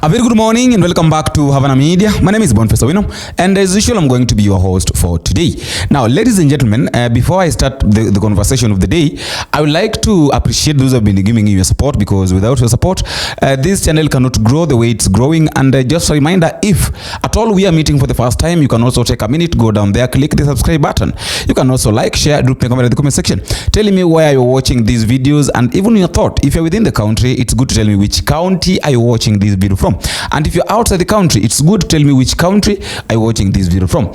A very good morning and welcome back to Havana Media. My name is Boniface Owino and as usual I'm going to be your host for today. Now ladies and gentlemen, before I start the conversation of the day, I would like to appreciate those who have been giving you your support, because without your support this channel cannot grow the way it's growing. And just a reminder, if at all we are meeting for the first time, you can also take a minute, go down there, click the subscribe button. You can also like, share, drop a comment in the comment section telling me where you're watching these videos and even your thought. If you're within the country, it's good to tell me which county are you watching this video from, and if you're outside the country, it's good to tell me which country are you watching this video from.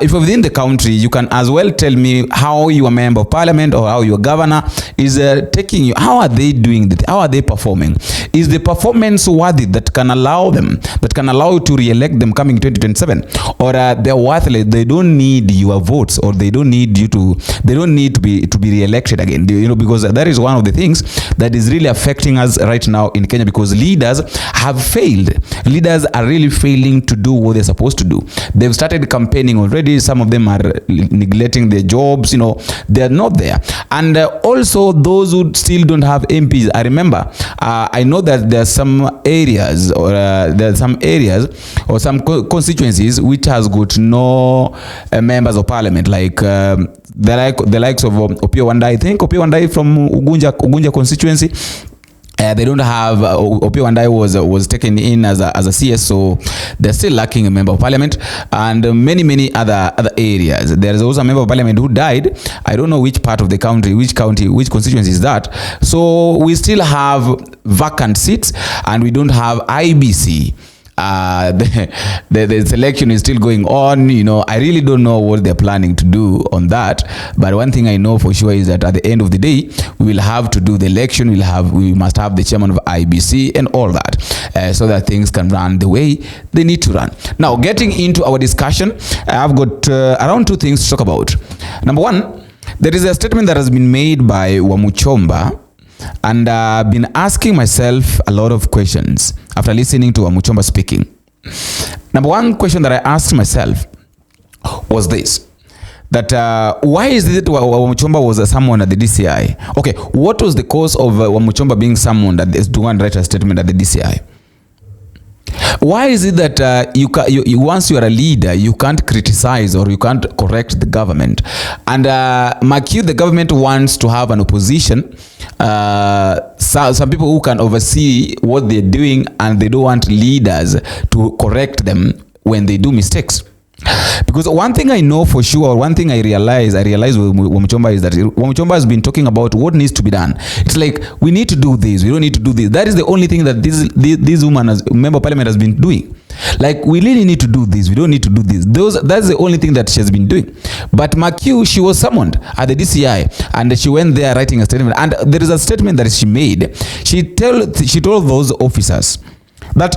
If you're within the country, you can as well tell me how your member of parliament or how your governor is taking you. How are they doing that? How are they performing? Is the performance worthy that can allow you to re-elect them coming 2027, or they're worthless? They don't need your votes, or they don't need to be re-elected again, because that is one of the things that is really affecting us right now in Kenya, because leaders have failed. Leaders are really failing to do what they're supposed to do. They've started campaigning already. Some of them are neglecting their jobs. They're not there. And also those who still don't have MPs. I remember, I know that there are some areas or some constituencies which has got no members of parliament, like the likes of Opiyo Wandayi. I think Opiyo Wandayi from Ugunja constituency. They don't have Opiyo Wandayi was taken in as a CS, so they're still lacking a member of parliament, and many other areas. There is also a member of parliament who died. I don't know which part of the country, which constituency is that. So we still have vacant seats, and we don't have IBC. The selection is still going on. I really don't know what they're planning to do on that, but one thing I know for sure is that at the end of the day, we will have to do the election. We must have the chairman of IBC and all that, so that things can run the way they need to run. Now, getting into our discussion, I've got around two things to talk about. Number one, there is a statement that has been made by Wamuchomba, and I've been asking myself a lot of questions after listening to Wamuchomba speaking. Number one question that I asked myself was this: that why is it Wamuchomba was summoned at the DCI? Okay, what was the cause of Wamuchomba being summoned to go and write a statement at the DCI? Why is it that you once you are a leader, you can't criticize or you can't correct the government? And the government wants to have an opposition, some people who can oversee what they're doing, and they don't want leaders to correct them when they do mistakes. Because one thing I know for sure, one thing I realize with Wamuchomba is that Wamuchomba has been talking about what needs to be done. It's like, we need to do this, we don't need to do this. That is the only thing that this woman, as member of parliament, has been doing. Like, we really need to do this, we don't need to do this. That's the only thing that she has been doing. But she was summoned at the DCI, and she went there writing a statement. And there is a statement that she made. She told those officers that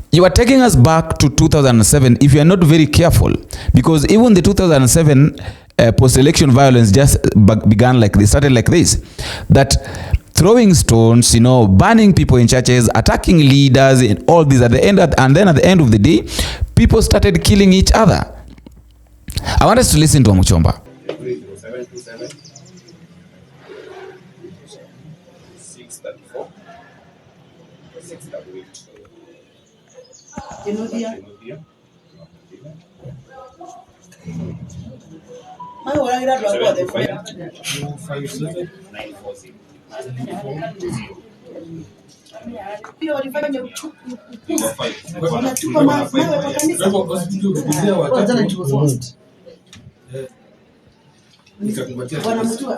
you are taking us back to 2007 if you are not very careful, because even the 2007 post-election violence just began like this, started like this, that throwing stones, burning people in churches, attacking leaders, and all this and then at the end of the day, people started killing each other. I want us to listen to Wamuchomba.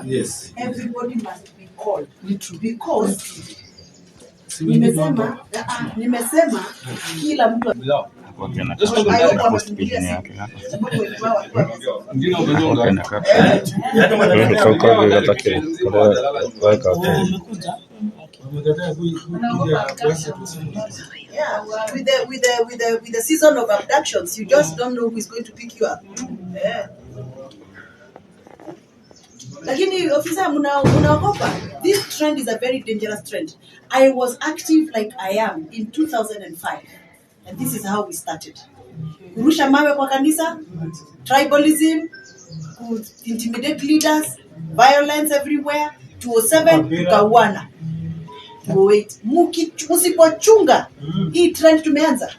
Yes. Everybody must be called because nimesema kila mtu with the season of abductions, you just don't know who is going to pick you up. Lakini officer, munaogopa. This trend is a very dangerous trend. I was active like I am in 2005, and this is how we started. Kurusha mawe kwa kanisa, tribalism, intimidate leaders, violence everywhere. 2007 tukawana. wait. Msipochunga hii trend tumeanza.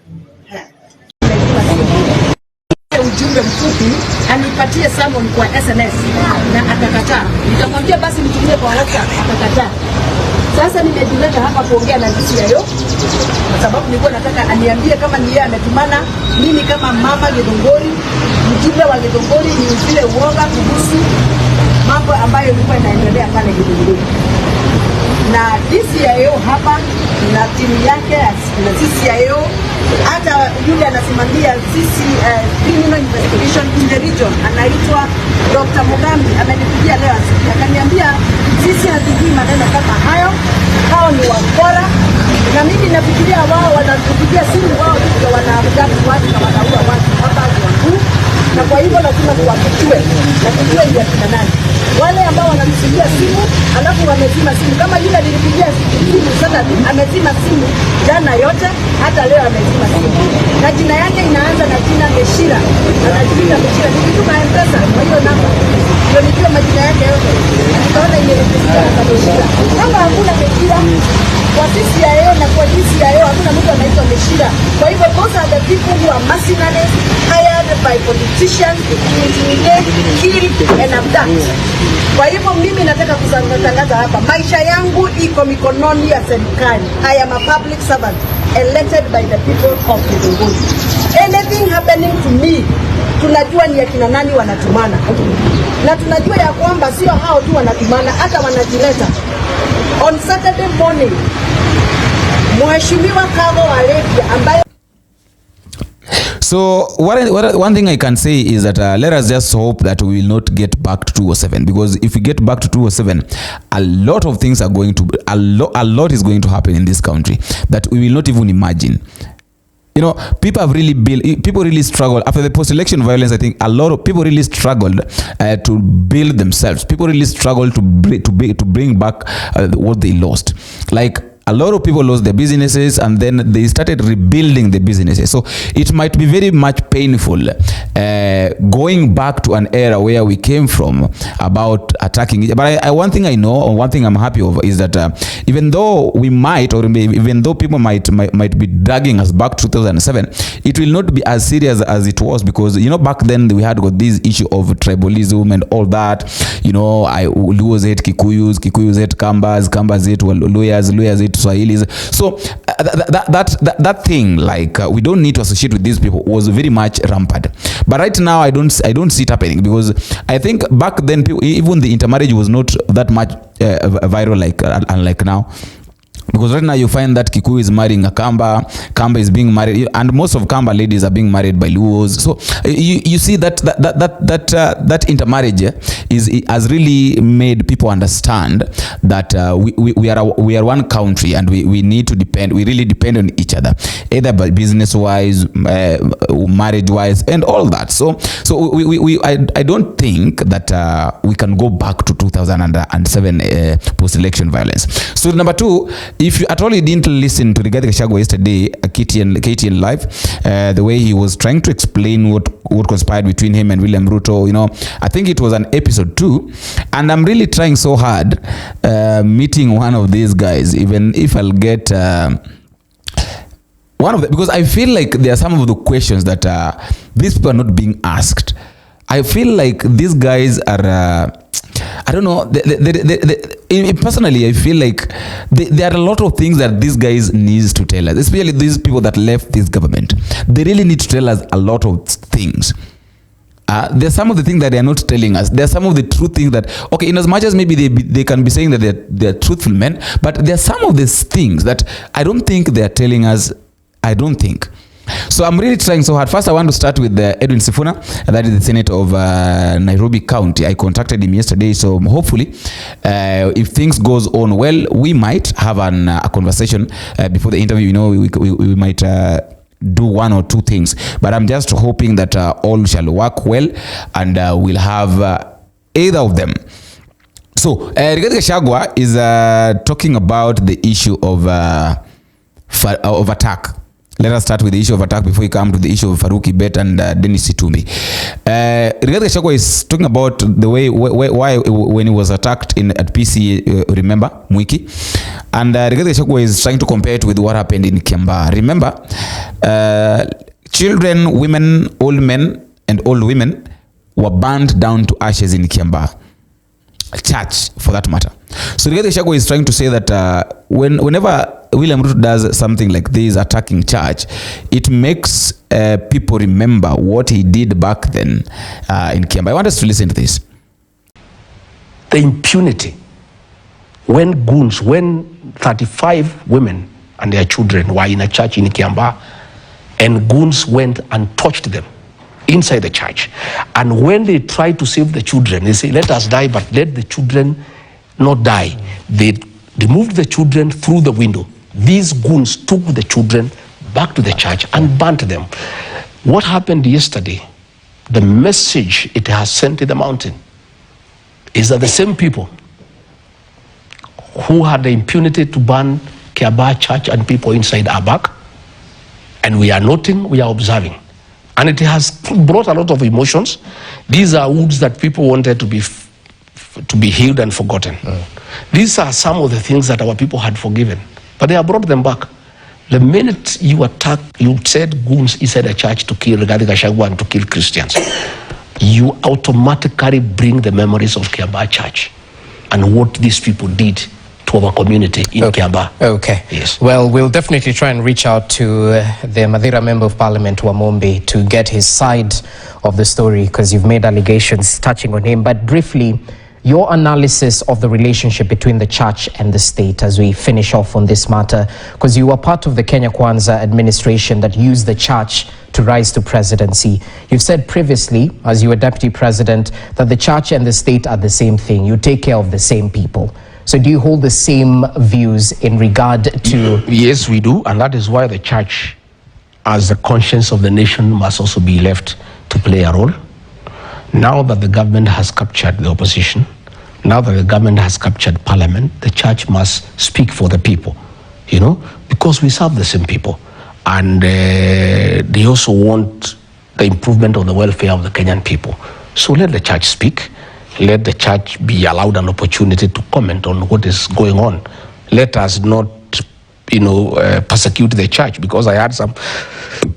Ujumbe mfupi anipatie summon kwa SMS na atakataa. Nitamwambia basi nitumie kwa WhatsApp, atakataa. Sasa nimejileta hapa kuongea na DCIO kwa sababu nilikuwa nataka aniambie kama ni yeye ametumana mimi kama mama Githunguri, mjumbe wa Githunguri, ni vile uoga kuhusu mambo ambayo ilikuwa inaendelea pale Githunguri. Na DCIO hapa na timu yake na DCIO hata yule anasimamia criminal investigation in the region anaitwa Dr. Mugambi amenipigia leo akaniambia sisi hatujui maneno kama hayo, hao ni wakora. Na mimi nafikiria wao wanatupigia simu, wao ndio wanaamka watu na wanaua watu hapa wakuu, na kwa hivyo lazima tuwafichue na tujue ndio kina nani wale ambao wanampigia simu alafu wamezima simu. Kama yule nilipigia simu sasa amezima simu jana yote, hata leo amezima simu, na jina yake inaanza na jina Meshira, anajiita Meshira. Nikituma M-Pesa kwa hiyo namba ndio nijue majina yake yote, nikaona imerejeshiwa na Meshira. Kama hakuna Meshira kwa DCIO na kwa DCIO hakuna mtu anaitwa Meshira. Kwa hivyo those are the people who are mercenaries hired by politicians to intimidate, kill and abduct. Kwa hivyo mimi nataka kutangaza hapa, maisha yangu iko mikononi ya serikali. I am a public servant elected by the people of Githunguri. Anything happening to me, tunajua ni akina nani wanatumana, na tunajua ya kwamba sio hao tu wanatumana, hata wanajileta. On Saturday morning, Mheshimiwa Kago Walekia ambaye. So one thing I can say is that let us just hope that we will not get back to 2007, because if we get back to 2007, a lot of things are going to a lot is going to happen in this country that we will not even imagine. You know, people really struggled after the post-election violence. I think a lot of people really struggled to build themselves. People really struggled to bring back what they lost. Like, a lot of people lost their businesses and then they started rebuilding the businesses. So it might be very much painful going back to an era where we came from about attacking it. But one thing I know, or one thing I'm happy of, is that even though we might, or even though people might be dragging us back to 2007, it will not be as serious as it was, because, you know, back then we had got this issue of tribalism and all that. You know, Luos hate Kikuyus hate Kambas hate Luyas hate Swahilis. So that thing, like, we don't need to associate with these people, was very much rampant. But right now I don't see it happening, because I think back then even the intermarriage was not that much viral unlike now. Because right now you find that Kikuyu is marrying a Kamba is being married, and most of Kamba ladies are being married by Luos. So you see that intermarriage has really made people understand that we are one country, and we need to depend. We really depend on each other, either by business wise, marriage wise, and all that. So I don't think that we can go back to 2007 post-election violence. So number two, if you at all you didn't listen to Rigathi Gachagua yesterday, KTN Live, the way he was trying to explain what conspired between him and William Ruto, you know, I think it was an episode 2, and I'm really trying so hard meeting one of these guys, even if I'll get one of them, because I feel like there are some of the questions that these people are not being asked. I feel like these guys are I don't know, personally I feel like there are a lot of things that these guys needs to tell us, especially these people that left this government. They really need to tell us a lot of things. There's some of the things that they are not telling us. There's some of the true things that, okay, in as much as maybe they can be saying that they're truthful men, but there are some of these things that I don't think they're telling us. I don't think. So I'm really trying so hard. First, I want to start with Edwin Sifuna, that is the Senator of Nairobi County. I contacted him yesterday, so hopefully, if things goes on well, we might have a conversation before the interview. You know, we might do one or two things, but I'm just hoping that all shall work well, and we'll have either of them. So Rigathi Gachagua is talking about the issue of attack. Let us start with the issue of attack before we come to the issue of Faruk Kibet and Dennis Itumbi. Rigathi Gachagua is talking about the way why when he was attacked at PC, remember, Mwiki? And Rigathi Gachagua is trying to compare it with what happened in Kiambaa. Remember, children, women, old men, and old women were burned down to ashes in Kiambaa. A church, for that matter. So Rigathi Gachagua is trying to say that whenever William Ruto does something like this, attacking church, it makes people remember what he did back then in Kiambaa. I want us to listen to this. The impunity when 35 women and their children were in a church in Kiambaa, and goons went and touched them inside the church. And when they tried to save the children, they say, let us die, but let the children not die. They removed the children through the window. These goons took the children back to the church and burnt them. What happened yesterday, the message it has sent to the mountain, is that the same people who had the impunity to burn Kiambaa church and people inside are back, and we are noting, we are observing. And it has brought a lot of emotions. These are wounds that people wanted to be healed and forgotten. These are some of the things that our people had forgiven, but they have brought them back. The minute you said goons inside a church to kill Rigathi Gachagua and to kill Christians, you automatically bring the memories of Kiambaa church and what these people did to our community in Kiambaa. Okay. Yes. Well, we'll definitely try and reach out to the Madeira Member of Parliament, Wamuchomba, to get his side of the story, because you've made allegations touching on him. But briefly, your analysis of the relationship between the church and the state as we finish off on this matter, because you were part of the Kenya Kwanza administration that used the church to rise to presidency. You've said previously, as you were deputy president, that the church and the state are the same thing. You take care of the same people. So do you hold the same views in regard to... Yes, we do. And that is why the church, as the conscience of the nation, must also be left to play a role. Now that the government has captured the opposition, now that the government has captured parliament, the church must speak for the people, because we serve the same people. And they also want the improvement of the welfare of the Kenyan people. So let the church speak. Let the church be allowed an opportunity to comment on what is going on. Let us not, persecute the church, because I heard some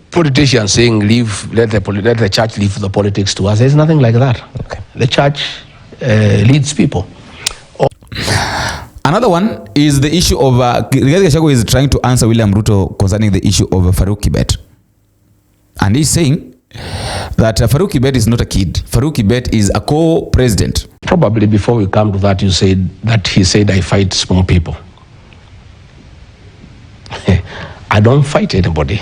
politicians saying, let the church leave the politics to us. There's nothing like that. Okay. The church leads people. Another one is the issue of Rigathi Gachagua is trying to answer William Ruto concerning the issue of Faruk Kibet, and he's saying that Faruk Kibet is not a kid. Faruk Kibet is a co-president. Probably before we come to that, he said I fight small people. I don't fight anybody.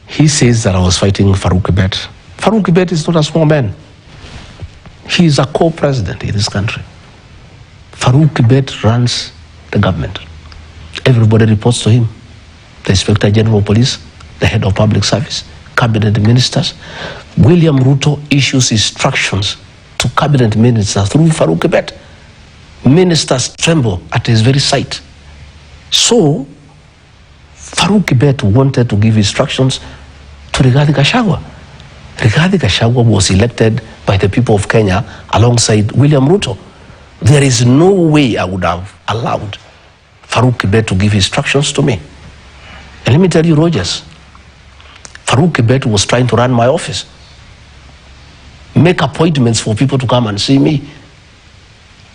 He says that I was fighting Faruk Kibet. Faruk Kibet is not a small man. He is a co-president in this country. Faruk Kibet runs the government. Everybody reports to him. The Inspector General of Police, the head of public service, cabinet ministers. William Ruto issues instructions to cabinet ministers through Faruk Kibet. Ministers tremble at his very sight. So, Faruk Kibet wanted to give instructions to Rigathi Gachagua. Rigathi Gachagua was elected by the people of Kenya alongside William Ruto. There is no way I would have allowed Faruk Kibet to give instructions to me. And let me tell you, Rogers, Faruk Kibet was trying to run my office, make appointments for people to come and see me.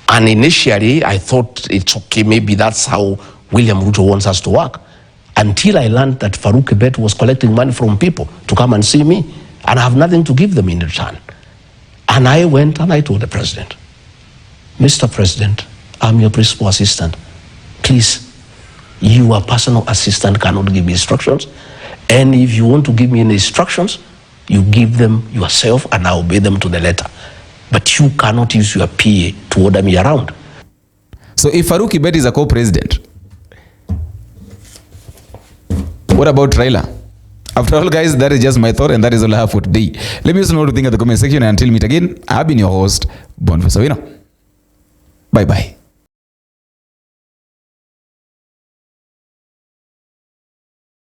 And initially, I thought it's okay, maybe that's how William Ruto wants us to work. Until I learned that Faruk Kibet was collecting money from people to come and see me, and I have nothing to give them in return. And I went and I told the president, Mr. President, I'm your principal assistant. Please, your personal assistant cannot give me instructions. And if you want to give me any instructions, you give them yourself and I obey them to the letter. But you cannot use your PA to order me around. So if Faruk Kibet is a co-president, what about Raila? After all, guys, that is just my thought, and that is all I have for today. Let me know what you think in the comment section, and until we meet again, I've been your host, Boniface Awino. Bye-bye.